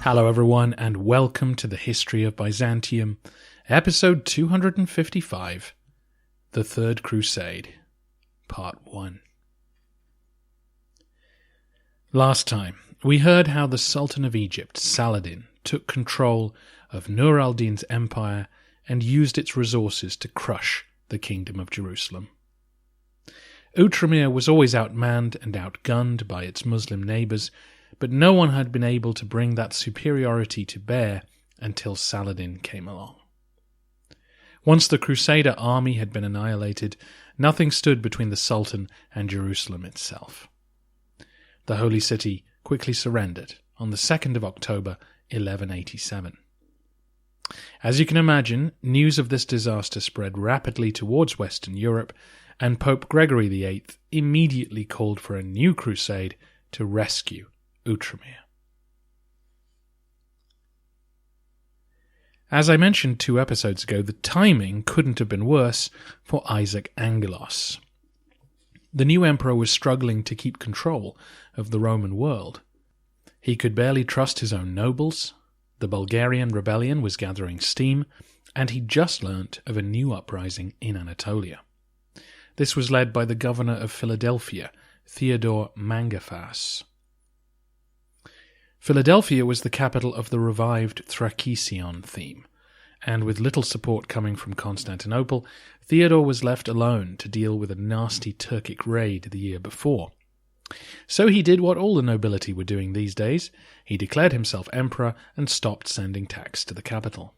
Hello everyone, and welcome to the History of Byzantium, episode 255, The Third Crusade, Part 1. Last time, we heard how the Sultan of Egypt, Saladin, took control of Nur al-Din's empire and used its resources to crush the Kingdom of Jerusalem. Outremer was always outmanned and outgunned by its Muslim neighbours, but no one had been able to bring that superiority to bear until Saladin came along. Once the Crusader army had been annihilated, nothing stood between the Sultan and Jerusalem itself. The Holy City quickly surrendered on the 2nd of October, 1187. As you can imagine, news of this disaster spread rapidly towards Western Europe, and Pope Gregory VIII immediately called for a new crusade to rescue Outremer. As I mentioned 2 episodes ago, the timing couldn't have been worse for Isaac Angelos. The new emperor was struggling to keep control of the Roman world. He could barely trust his own nobles, the Bulgarian rebellion was gathering steam, and he just learnt of a new uprising in Anatolia. This was led by the governor of Philadelphia, Theodore Mangafas. Philadelphia was the capital of the revived Thracian theme, and with little support coming from Constantinople, Theodore was left alone to deal with a nasty Turkic raid the year before. So he did what all the nobility were doing these days. He declared himself emperor and stopped sending tax to the capital.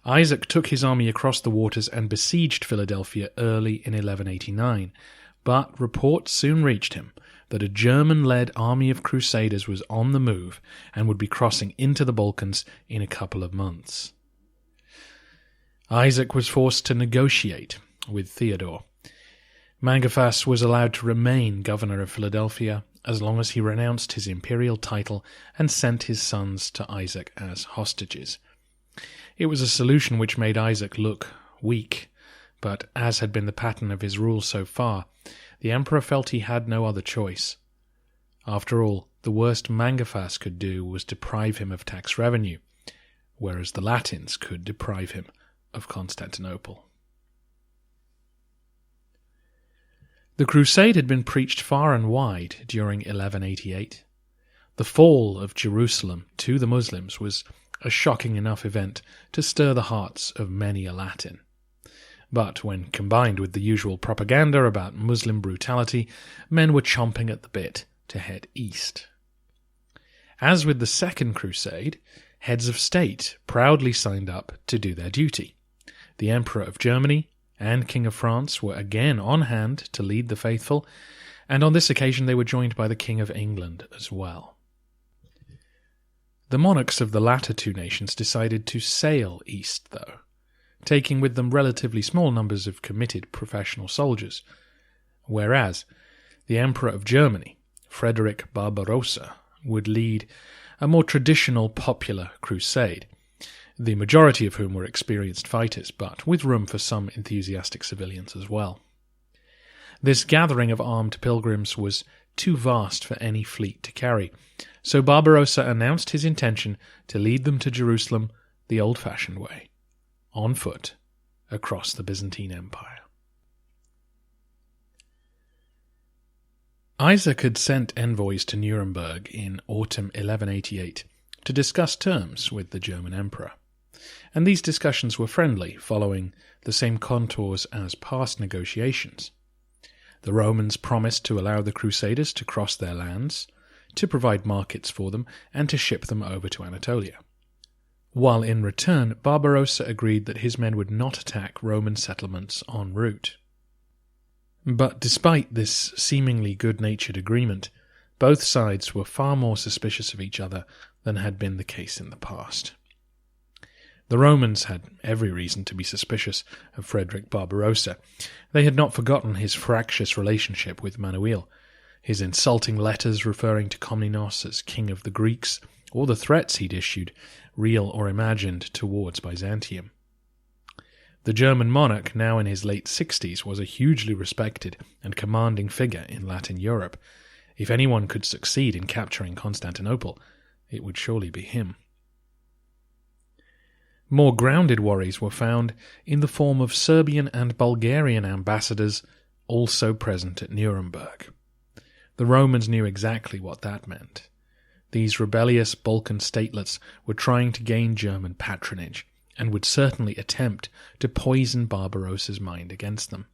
Isaac took his army across the waters and besieged Philadelphia early in 1189, but reports soon reached him that a German-led army of crusaders was on the move and would be crossing into the Balkans in a couple of months. Isaac was forced to negotiate with Theodore. Mangafas was allowed to remain governor of Philadelphia as long as he renounced his imperial title and sent his sons to Isaac as hostages. It was a solution which made Isaac look weak, but as had been the pattern of his rule so far, the emperor felt he had no other choice. After all, the worst Mangafas could do was deprive him of tax revenue, whereas the Latins could deprive him of Constantinople. The crusade had been preached far and wide during 1188. The fall of Jerusalem to the Muslims was a shocking enough event to stir the hearts of many a Latin. But when combined with the usual propaganda about Muslim brutality, men were chomping at the bit to head east. As with the Second Crusade, heads of state proudly signed up to do their duty. The Emperor of Germany and King of France were again on hand to lead the faithful, and on this occasion they were joined by the King of England as well. The monarchs of the latter 2 nations decided to sail east, though, taking with them relatively small numbers of committed professional soldiers, whereas the Emperor of Germany, Frederick Barbarossa, would lead a more traditional popular crusade, the majority of whom were experienced fighters, but with room for some enthusiastic civilians as well. This gathering of armed pilgrims was too vast for any fleet to carry, so Barbarossa announced his intention to lead them to Jerusalem the old-fashioned way, on foot, across the Byzantine Empire. Isaac had sent envoys to Nuremberg in autumn 1188 to discuss terms with the German emperor, and these discussions were friendly, following the same contours as past negotiations. The Romans promised to allow the Crusaders to cross their lands, to provide markets for them, and to ship them over to Anatolia. While in return, Barbarossa agreed that his men would not attack Roman settlements en route. But despite this seemingly good-natured agreement, both sides were far more suspicious of each other than had been the case in the past. The Romans had every reason to be suspicious of Frederick Barbarossa. They had not forgotten his fractious relationship with Manuel, his insulting letters referring to Komnenos as king of the Greeks, or the threats he'd issued, real or imagined, towards Byzantium. The German monarch, now in his late 60s, was a hugely respected and commanding figure in Latin Europe. If anyone could succeed in capturing Constantinople, it would surely be him. More grounded worries were found in the form of Serbian and Bulgarian ambassadors also present at Nuremberg. The Romans knew exactly what that meant. These rebellious Balkan statelets were trying to gain German patronage, and would certainly attempt to poison Barbarossa's mind against them.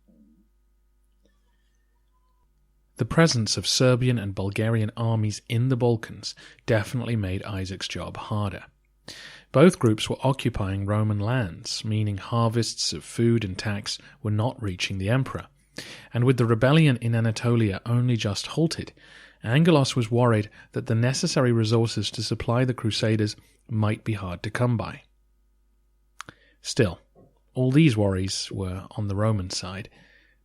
The presence of Serbian and Bulgarian armies in the Balkans definitely made Isaac's job harder. Both groups were occupying Roman lands, meaning harvests of food and tax were not reaching the emperor, and with the rebellion in Anatolia only just halted, Angelos was worried that the necessary resources to supply the Crusaders might be hard to come by. Still, all these worries were on the Roman side.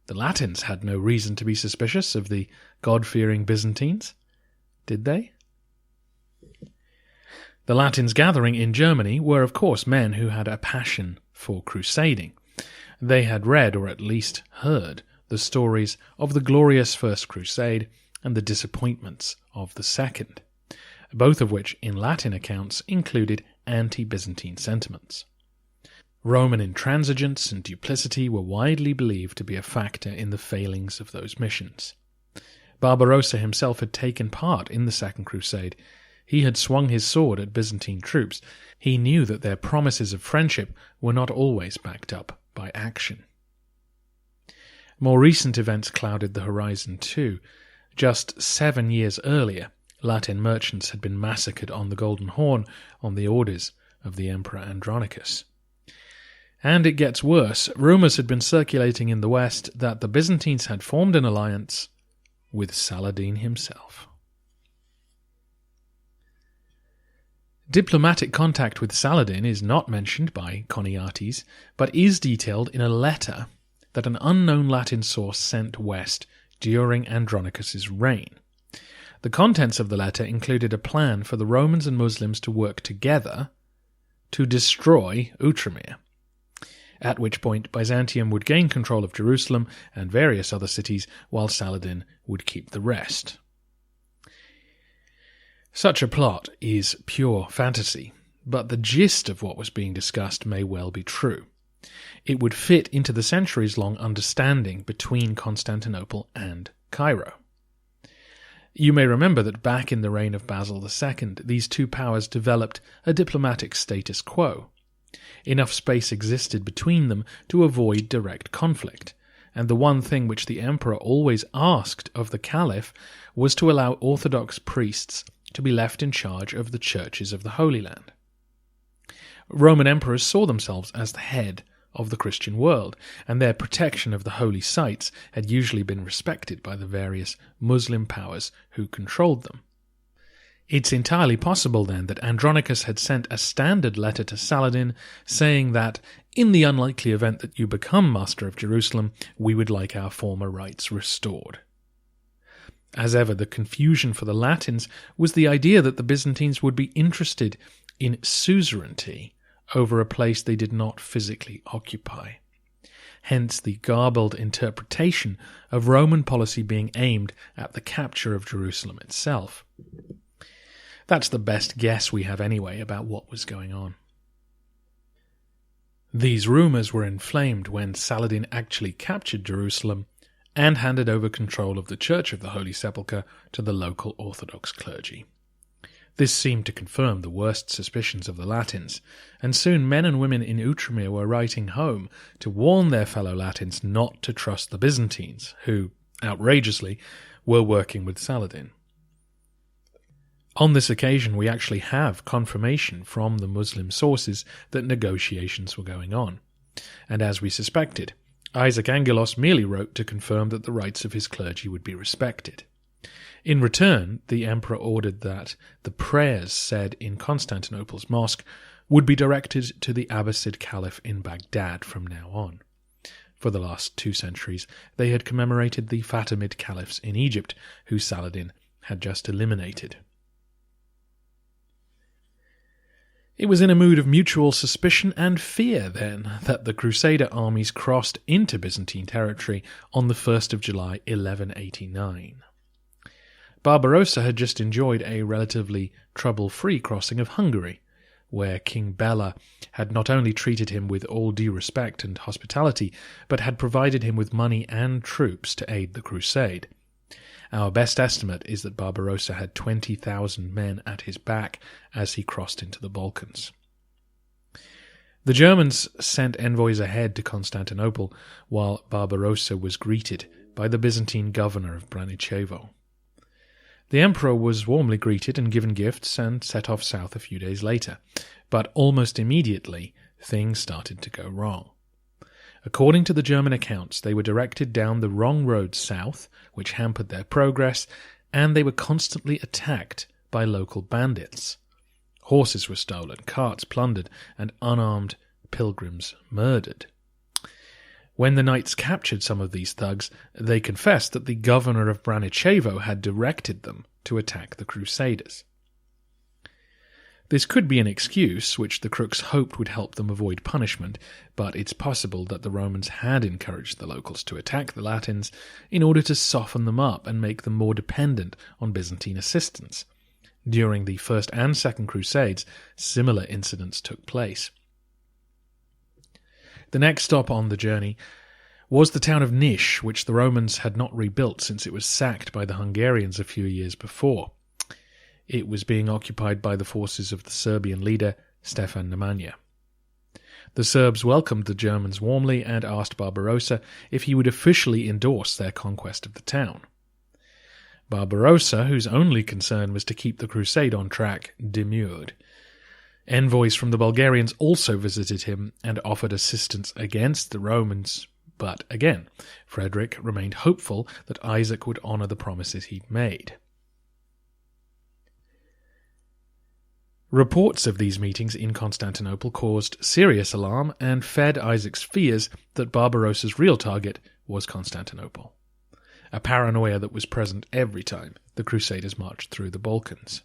The Latins had no reason to be suspicious of the God-fearing Byzantines, did they? The Latins gathering in Germany were, of course, men who had a passion for crusading. They had read, or at least heard, the stories of the glorious First Crusade and the disappointments of the Second, both of which, in Latin accounts, included anti-Byzantine sentiments. Roman intransigence and duplicity were widely believed to be a factor in the failings of those missions. Barbarossa himself had taken part in the Second Crusade. He had swung his sword at Byzantine troops. He knew that their promises of friendship were not always backed up by action. More recent events clouded the horizon too. Just 7 years earlier, Latin merchants had been massacred on the Golden Horn on the orders of the Emperor Andronicus. And it gets worse. Rumours had been circulating in the West that the Byzantines had formed an alliance with Saladin himself. Diplomatic contact with Saladin is not mentioned by Choniates, but is detailed in a letter that an unknown Latin source sent west during Andronicus's reign. The contents of the letter included a plan for the Romans and Muslims to work together to destroy Outremer, at which point Byzantium would gain control of Jerusalem and various other cities, while Saladin would keep the rest. Such a plot is pure fantasy, but the gist of what was being discussed may well be true. It would fit into the centuries-long understanding between Constantinople and Cairo. You may remember that back in the reign of Basil II, these two powers developed a diplomatic status quo. Enough space existed between them to avoid direct conflict, and the one thing which the emperor always asked of the caliph was to allow Orthodox priests to be left in charge of the churches of the Holy Land. Roman emperors saw themselves as the head of the Christian world, and their protection of the holy sites had usually been respected by the various Muslim powers who controlled them. It's entirely possible, then, that Andronicus had sent a standard letter to Saladin saying that, in the unlikely event that you become master of Jerusalem, we would like our former rights restored. As ever, the confusion for the Latins was the idea that the Byzantines would be interested in suzerainty over a place they did not physically occupy. Hence the garbled interpretation of Roman policy being aimed at the capture of Jerusalem itself. That's the best guess we have anyway about what was going on. These rumours were inflamed when Saladin actually captured Jerusalem and handed over control of the Church of the Holy Sepulchre to the local Orthodox clergy. This seemed to confirm the worst suspicions of the Latins, and soon men and women in Outremer were writing home to warn their fellow Latins not to trust the Byzantines, who, outrageously, were working with Saladin. On this occasion, we actually have confirmation from the Muslim sources that negotiations were going on, and as we suspected, Isaac Angelos merely wrote to confirm that the rights of his clergy would be respected. In return, the emperor ordered that the prayers said in Constantinople's mosque would be directed to the Abbasid Caliph in Baghdad from now on. For the last 2 centuries, they had commemorated the Fatimid caliphs in Egypt, who Saladin had just eliminated. It was in a mood of mutual suspicion and fear, then, that the Crusader armies crossed into Byzantine territory on the 1st of July 1189. Barbarossa had just enjoyed a relatively trouble-free crossing of Hungary, where King Bela had not only treated him with all due respect and hospitality, but had provided him with money and troops to aid the crusade. Our best estimate is that Barbarossa had 20,000 men at his back as he crossed into the Balkans. The Germans sent envoys ahead to Constantinople, while Barbarossa was greeted by the Byzantine governor of Branicevo. The emperor was warmly greeted and given gifts and set off south a few days later, but almost immediately things started to go wrong. According to the German accounts, they were directed down the wrong road south, which hampered their progress, and they were constantly attacked by local bandits. Horses were stolen, carts plundered, and unarmed pilgrims murdered. When the knights captured some of these thugs, they confessed that the governor of Branicevo had directed them to attack the Crusaders. This could be an excuse, which the crooks hoped would help them avoid punishment, but it's possible that the Romans had encouraged the locals to attack the Latins in order to soften them up and make them more dependent on Byzantine assistance. During the First and Second Crusades, similar incidents took place. The next stop on the journey was the town of Niš, which the Romans had not rebuilt since it was sacked by the Hungarians a few years before. It was being occupied by the forces of the Serbian leader Stefan Nemanja. The Serbs welcomed the Germans warmly and asked Barbarossa if he would officially endorse their conquest of the town. Barbarossa, whose only concern was to keep the crusade on track, demurred. Envoys from the Bulgarians also visited him and offered assistance against the Romans, but again, Frederick remained hopeful that Isaac would honour the promises he'd made. Reports of these meetings in Constantinople caused serious alarm and fed Isaac's fears that Barbarossa's real target was Constantinople, a paranoia that was present every time the Crusaders marched through the Balkans.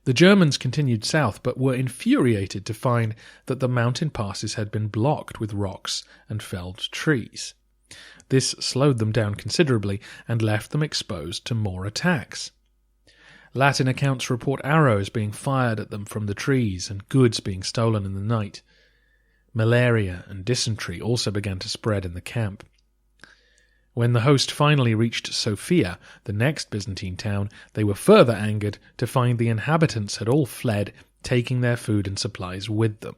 The Germans continued south, but were infuriated to find that the mountain passes had been blocked with rocks and felled trees. This slowed them down considerably and left them exposed to more attacks. Latin accounts report arrows being fired at them from the trees and goods being stolen in the night. Malaria and dysentery also began to spread in the camp. When the host finally reached Sofia, the next Byzantine town, they were further angered to find the inhabitants had all fled, taking their food and supplies with them.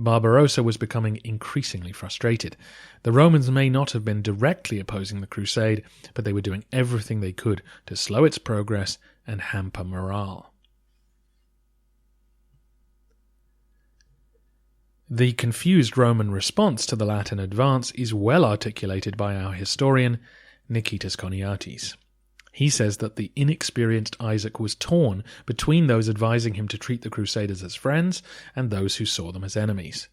Barbarossa was becoming increasingly frustrated. The Romans may not have been directly opposing the crusade, but they were doing everything they could to slow its progress and hamper morale. The confused Roman response to the Latin advance is well articulated by our historian, Nikitas Choniates. He says that the inexperienced Isaac was torn between those advising him to treat the Crusaders as friends and those who saw them as enemies.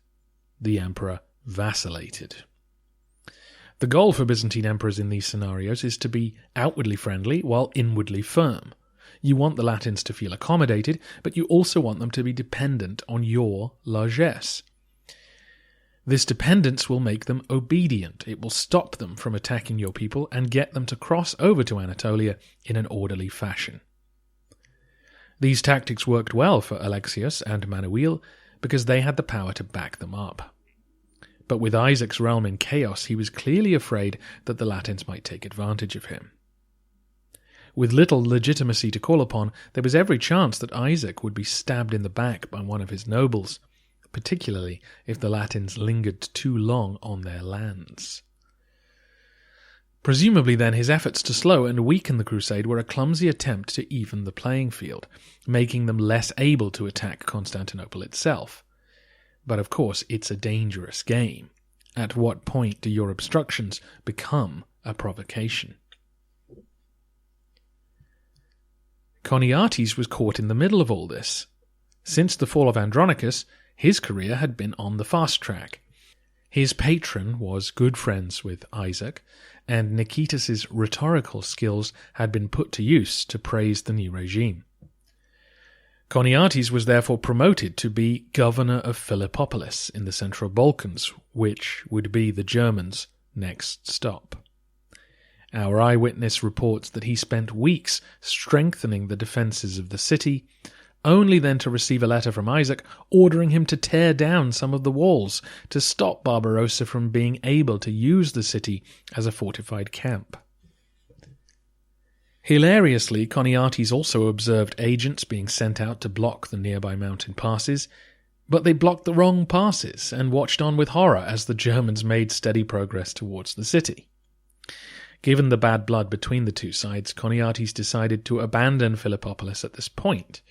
The emperor vacillated. The goal for Byzantine emperors in these scenarios is to be outwardly friendly while inwardly firm. You want the Latins to feel accommodated, but you also want them to be dependent on your largesse. This dependence will make them obedient. It will stop them from attacking your people and get them to cross over to Anatolia in an orderly fashion. These tactics worked well for Alexius and Manuel because they had the power to back them up. But with Isaac's realm in chaos, he was clearly afraid that the Latins might take advantage of him. With little legitimacy to call upon, there was every chance that Isaac would be stabbed in the back by one of his nobles, particularly if the Latins lingered too long on their lands. Presumably then his efforts to slow and weaken the crusade were a clumsy attempt to even the playing field, making them less able to attack Constantinople itself. But of course it's a dangerous game. At what point do your obstructions become a provocation? Choniates was caught in the middle of all this. Since the fall of Andronicus, his career had been on the fast track. His patron was good friends with Isaac, and Nikitas' rhetorical skills had been put to use to praise the new regime. Choniates was therefore promoted to be governor of Philippopolis in the Central Balkans, which would be the Germans' next stop. Our eyewitness reports that he spent weeks strengthening the defences of the city, only then to receive a letter from Isaac ordering him to tear down some of the walls to stop Barbarossa from being able to use the city as a fortified camp. Hilariously, Choniates also observed agents being sent out to block the nearby mountain passes, but they blocked the wrong passes and watched on with horror as the Germans made steady progress towards the city. Given the bad blood between the two sides, Choniates decided to abandon Philippopolis at this point.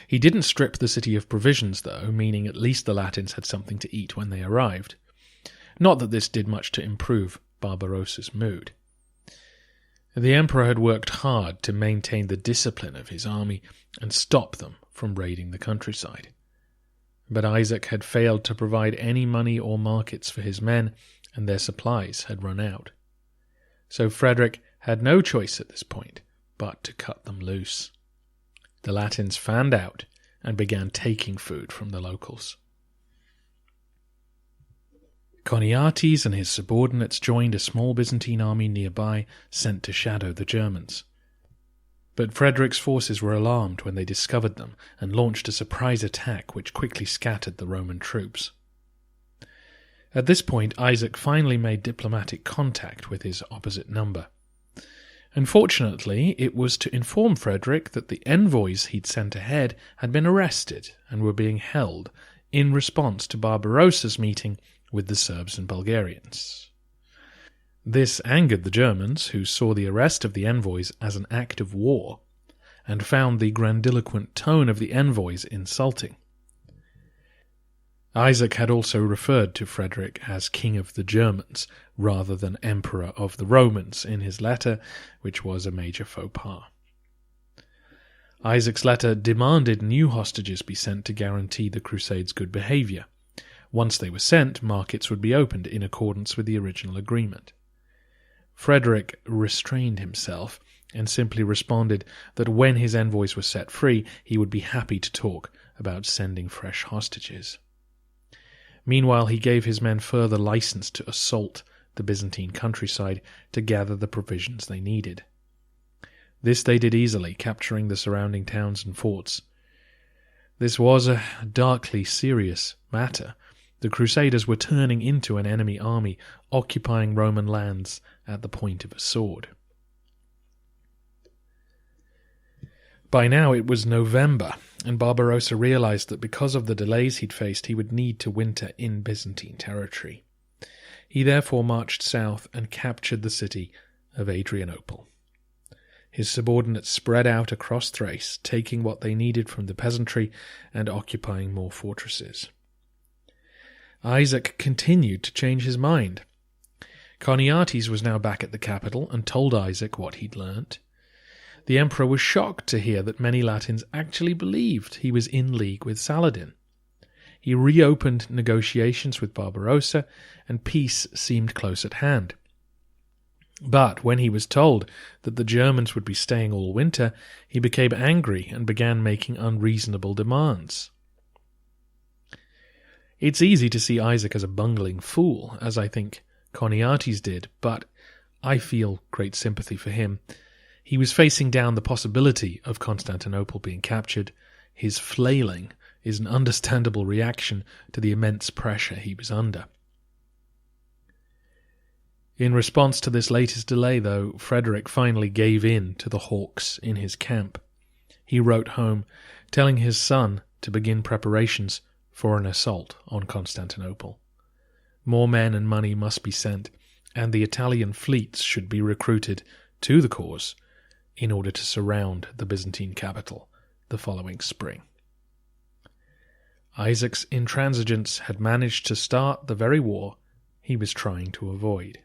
He didn't strip the city of provisions, though, meaning at least the Latins had something to eat when they arrived. Not that this did much to improve Barbarossa's mood. The emperor had worked hard to maintain the discipline of his army and stop them from raiding the countryside. But Isaac had failed to provide any money or markets for his men, and their supplies had run out. So Frederick had no choice at this point but to cut them loose. The Latins fanned out and began taking food from the locals. Choniates and his subordinates joined a small Byzantine army nearby sent to shadow the Germans. But Frederick's forces were alarmed when they discovered them and launched a surprise attack which quickly scattered the Roman troops. At this point, Isaac finally made diplomatic contact with his opposite number. Unfortunately, it was to inform Frederick that the envoys he'd sent ahead had been arrested and were being held in response to Barbarossa's meeting with the Serbs and Bulgarians. This angered the Germans, who saw the arrest of the envoys as an act of war, and found the grandiloquent tone of the envoys insulting. Isaac had also referred to Frederick as King of the Germans, rather than Emperor of the Romans in his letter, which was a major faux pas. Isaac's letter demanded new hostages be sent to guarantee the Crusade's good behaviour. Once they were sent, markets would be opened in accordance with the original agreement. Frederick restrained himself and simply responded that when his envoys were set free, he would be happy to talk about sending fresh hostages. Meanwhile, he gave his men further license to assault the Byzantine countryside to gather the provisions they needed. This they did easily, capturing the surrounding towns and forts. This was a darkly serious matter. The Crusaders were turning into an enemy army, occupying Roman lands at the point of a sword. By now it was November, and Barbarossa realized that because of the delays he'd faced, he would need to winter in Byzantine territory. He therefore marched south and captured the city of Adrianople. His subordinates spread out across Thrace, taking what they needed from the peasantry and occupying more fortresses. Isaac continued to change his mind. Choniates was now back at the capital and told Isaac what he'd learnt. The emperor was shocked to hear that many Latins actually believed he was in league with Saladin. He reopened negotiations with Barbarossa, and peace seemed close at hand. But when he was told that the Germans would be staying all winter, he became angry and began making unreasonable demands. It's easy to see Isaac as a bungling fool, as I think Choniates did, but I feel great sympathy for him. He was facing down the possibility of Constantinople being captured. His flailing is an understandable reaction to the immense pressure he was under. In response to this latest delay, though, Frederick finally gave in to the hawks in his camp. He wrote home, telling his son to begin preparations for an assault on Constantinople. More men and money must be sent, and the Italian fleets should be recruited to the cause in order to surround the Byzantine capital the following spring. Isaac's intransigence had managed to start the very war he was trying to avoid.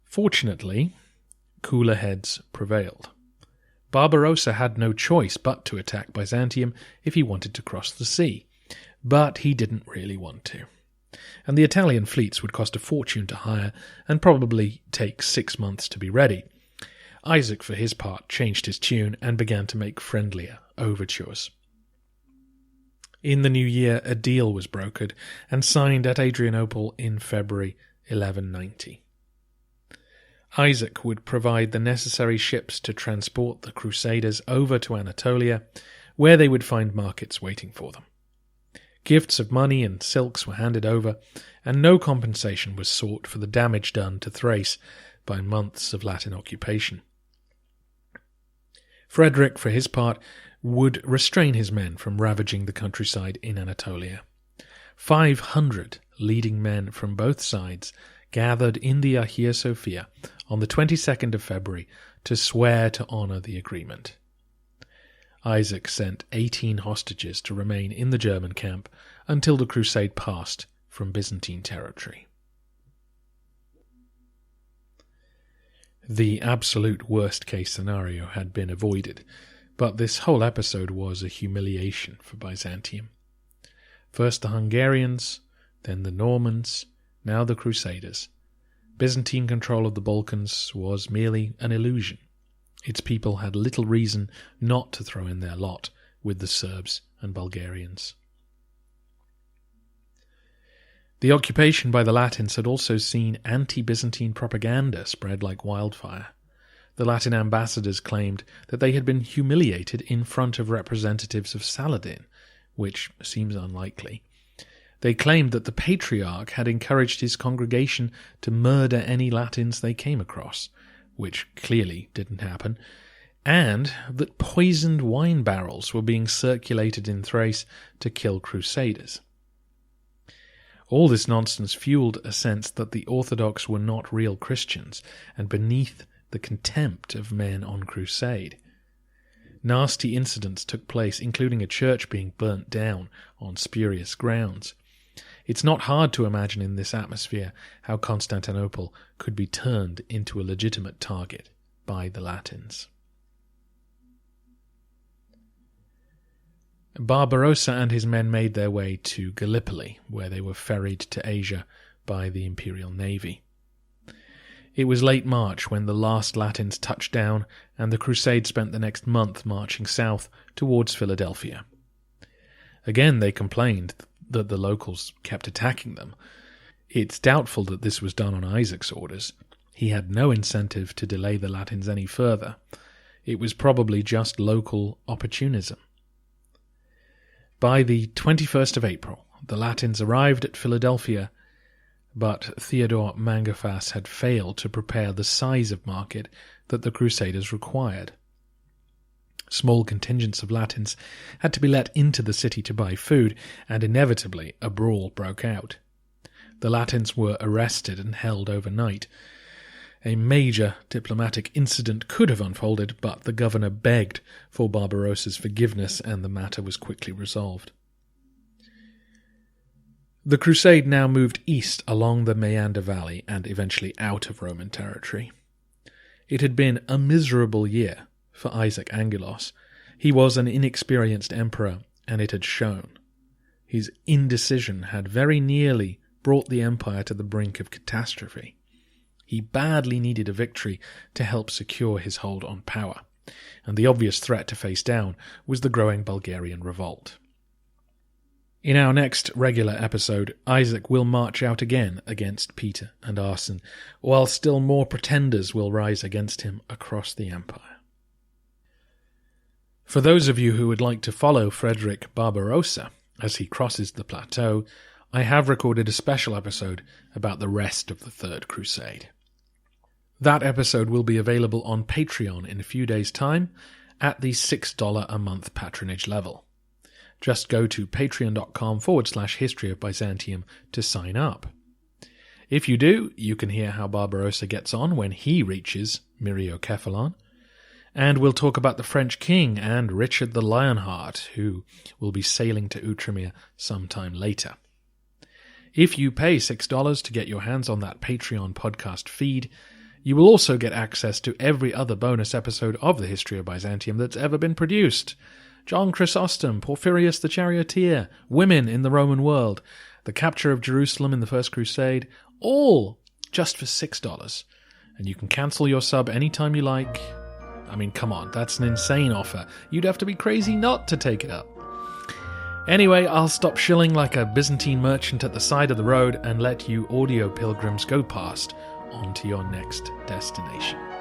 Fortunately, cooler heads prevailed. Barbarossa had no choice but to attack Byzantium if he wanted to cross the sea, but he didn't really want to. And the Italian fleets would cost a fortune to hire and probably take 6 months to be ready. Isaac, for his part, changed his tune and began to make friendlier overtures. In the new year, a deal was brokered and signed at Adrianople in February 1190. Isaac would provide the necessary ships to transport the Crusaders over to Anatolia, where they would find markets waiting for them. Gifts of money and silks were handed over, and no compensation was sought for the damage done to Thrace by months of Latin occupation. Frederick, for his part, would restrain his men from ravaging the countryside in Anatolia. 500 leading men from both sides gathered in the Hagia Sophia on the 22nd of February to swear to honour the agreement. Isaac sent 18 hostages to remain in the German camp until the crusade passed from Byzantine territory. The absolute worst-case scenario had been avoided, but this whole episode was a humiliation for Byzantium. First the Hungarians, then the Normans, now the Crusaders. Byzantine control of the Balkans was merely an illusion. Its people had little reason not to throw in their lot with the Serbs and Bulgarians. The occupation by the Latins had also seen anti-Byzantine propaganda spread like wildfire. The Latin ambassadors claimed that they had been humiliated in front of representatives of Saladin, which seems unlikely. They claimed that the Patriarch had encouraged his congregation to murder any Latins they came across, which clearly didn't happen, and that poisoned wine barrels were being circulated in Thrace to kill crusaders. All this nonsense fueled a sense that the Orthodox were not real Christians, and beneath the contempt of men on crusade. Nasty incidents took place, including a church being burnt down on spurious grounds. It's not hard to imagine in this atmosphere how Constantinople could be turned into a legitimate target by the Latins. Barbarossa and his men made their way to Gallipoli, where they were ferried to Asia by the imperial navy. It was late March when the last Latins touched down, and the crusade spent the next month marching south towards Philadelphia. Again, they complained that the locals kept attacking them. It's doubtful that this was done on Isaac's orders. He had no incentive to delay the Latins any further. It was probably just local opportunism. By the 21st of April, the Latins arrived at Philadelphia, but Theodore Mangafas had failed to prepare the size of market that the Crusaders required. Small contingents of Latins had to be let into the city to buy food, and inevitably a brawl broke out. The Latins were arrested and held overnight. A major diplomatic incident could have unfolded, but the governor begged for Barbarossa's forgiveness, and the matter was quickly resolved. The crusade now moved east along the Meander Valley and eventually out of Roman territory. It had been a miserable year for Isaac Angelos. He was an inexperienced emperor, and it had shown. His indecision had very nearly brought the empire to the brink of catastrophe. He badly needed a victory to help secure his hold on power, and the obvious threat to face down was the growing Bulgarian revolt. In our next regular episode, Isaac will march out again against Peter and Arsene, while still more pretenders will rise against him across the empire. For those of you who would like to follow Frederick Barbarossa as he crosses the plateau, I have recorded a special episode about the rest of the Third Crusade. That episode will be available on Patreon in a few days' time at the $6 a month patronage level. Just go to patreon.com/History of Byzantium to sign up. If you do, you can hear how Barbarossa gets on when he reaches Myriokephalon, and we'll talk about the French king and Richard the Lionheart, who will be sailing to Outremer sometime later. If you pay $6 to get your hands on that Patreon podcast feed, you will also get access to every other bonus episode of the History of Byzantium that's ever been produced. John Chrysostom, Porphyrius the Charioteer, Women in the Roman World, the capture of Jerusalem in the First Crusade, all just for $6. and you can cancel your sub anytime you like. I mean, come on, that's an insane offer. You'd have to be crazy not to take it up. Anyway, I'll stop shilling like a Byzantine merchant at the side of the road and let you audio pilgrims go past on to your next destination.